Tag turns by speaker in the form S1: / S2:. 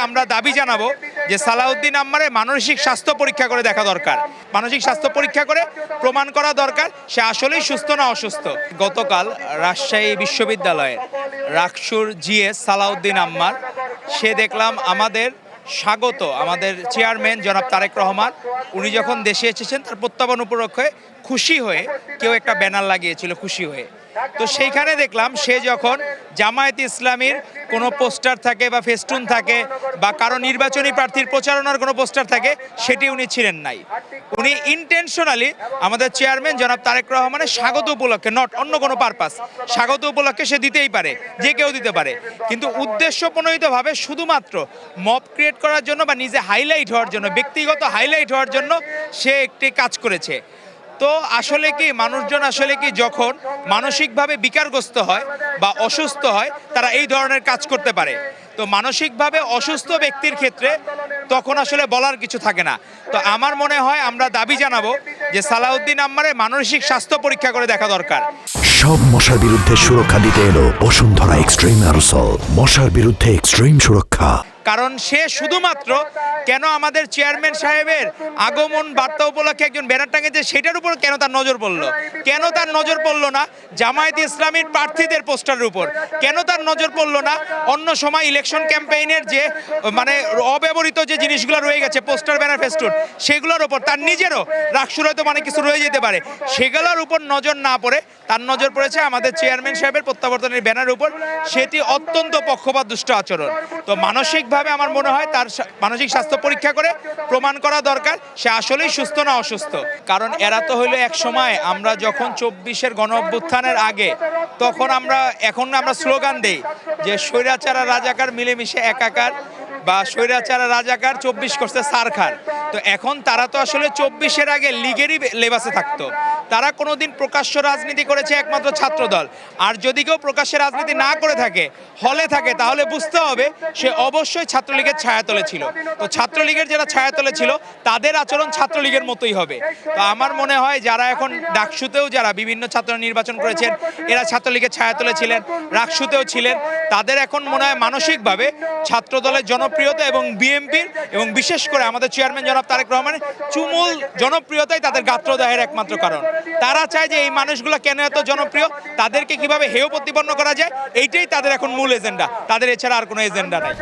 S1: আমরা দাবি জানাবো যে সালাউদ্দিন আম্মারের মানসিক স্বাস্থ্য পরীক্ষা করে দেখা দরকার। মানসিক স্বাস্থ্য পরীক্ষা করে প্রমাণ করা দরকার সে আসলেই সুস্থ না অসুস্থ। গতকাল রাজশাহী বিশ্ববিদ্যালয়ের রাকসুর জিএস সালাউদ্দিন আম্মার সে দেখলাম আমাদের চেয়ারম্যান জনাব তারেক রহমান উনি যখন দেশে এসেছেন তার প্রত্যাবন উপলক্ষে খুশি হয়ে কেউ একটা ব্যানার লাগিয়েছিল খুশি হয়ে। তো সেইখানে দেখলাম সে যখন জামায়াতে ইসলামীর কোনো পোস্টার থাকে বা ফেস্টুন থাকে বা কারো নির্বাচনী প্রার্থীর প্রচারণার কোনো পোস্টার থাকে সেটি উনি ছিলেন নাই। উনি ইন্টেনশনালি আমাদের চেয়ারম্যান জনাব তারেক রহমানের স্বাগত উপলক্ষে, নট অন্য কোনো পারপাস, স্বাগত উপলক্ষে সে দিতেই পারে, যে কেউ দিতে পারে, কিন্তু উদ্দেশ্যপ্রণোদিতভাবে শুধুমাত্র মব ক্রিয়েট করার জন্য বা নিজে হাইলাইট হওয়ার জন্য, ব্যক্তিগত হাইলাইট হওয়ার জন্য সে একটি কাজ করেছে। তো আসলে কি মানুষজন আসলে কি যখন মানসিকভাবে বিকারগ্রস্ত হয় বা অসুস্থ হয় তারা এই ধরনের কাজ করতে পারে। তো মানসিকভাবে অসুস্থ ব্যক্তির ক্ষেত্রে তখন আসলে বলার কিছু থাকে না। তো আমার মনে হয় আমরা দাবি জানাবো যে সালাউদ্দিন আম্মারের মানসিক স্বাস্থ্য পরীক্ষা করে দেখা দরকার।
S2: সব মশার বিরুদ্ধে সুরক্ষা দিতে এলো বসুন্ধরা এক্সট্রিম অ্যারোসল, মশার বিরুদ্ধে এক্সট্রিম সুরক্ষা।
S1: কারণ সে শুধুমাত্র কেন আমাদের চেয়ারম্যান সাহেবের আগমন বার্তা উপলক্ষে একজন ব্যানার টাঙিয়েছে সেটার উপর কেন তার নজর পড়লো, কেন তার নজর পড়লো না জামায়াতে ইসলামীর প্রার্থীদের পোস্টারের উপর, কেন তার নজর পড়লো না অন্য সময় ইলেকশন ক্যাম্পেইনের যে অব্যবহৃত যে জিনিসগুলো রয়ে গেছে পোস্টার ব্যানার ফেস্টুন সেগুলোর উপর, তার নিজেরও রাকসুর হয়তো মানে কিছু রয়ে যেতে পারে সেগুলোর উপর নজর না পড়ে তার নজর পড়েছে আমাদের চেয়ারম্যান সাহেবের প্রত্যাবর্তনের ব্যানারের উপর। সেটি অত্যন্ত পক্ষপাত দুষ্ট আচরণ। তো মানসিকভাবে আমার মনে হয় তার মানসিক স্বাস্থ্য পরীক্ষা করে প্রমাণ করা দরকার সে আসলেই সুস্থ না অসুস্থ। কারণ এরা তো হইলো এক সময় আমরা যখন 24-এর গণ অভ্যুত্থানের আগে তখন এখন আমরা স্লোগান দেই যে স্বৈরাচার আর রাজাকার মিলেমিশে একাকার, বা স্বৈরাচার রাজাকার 24 করছে সারখার। তো এখন তারা তো আসলে 24-এর আগে লীগেরই লেবাসে থাকতো, তারা কোনোদিন প্রকাশ্য রাজনীতি করেছে একমাত্র ছাত্রদল। আর যদি কেউ প্রকাশ্যে রাজনীতি না করে থাকে, হলে থাকে, তাহলে বুঝতে হবে সে অবশ্যই ছাত্রলীগের ছায়াতলে ছিল। তো ছাত্রলীগের যারা ছায়াতলে ছিল তাদের আচরণ ছাত্রলীগের মতোই হবে। তো আমার মনে হয় যারা এখন ডাকসুতেও যারা বিভিন্ন ছাত্র নির্বাচন করেছেন এরা ছাত্রলীগের ছায়াতলে ছিলেন, রাকসুতেও ছিলেন, তাদের এখন মনে হয় মানসিকভাবে ছাত্রদলের জনপ্রিয়তা এবং বিএনপির এবং বিশেষ করে আমাদের চেয়ারম্যান জনাব তারেক রহমানের চুমুল জনপ্রিয়তাই তাদের গাত্রদাহের একমাত্র কারণ। তারা চায় যে এই মানুষগুলো কেন এত জনপ্রিয়, তাদেরকে কিভাবে হেয় প্রতিপন্ন করা যায়, এইটাই তাদের এখন মূল এজেন্ডা, তাদের এছাড়া আর কোনো এজেন্ডা নাই।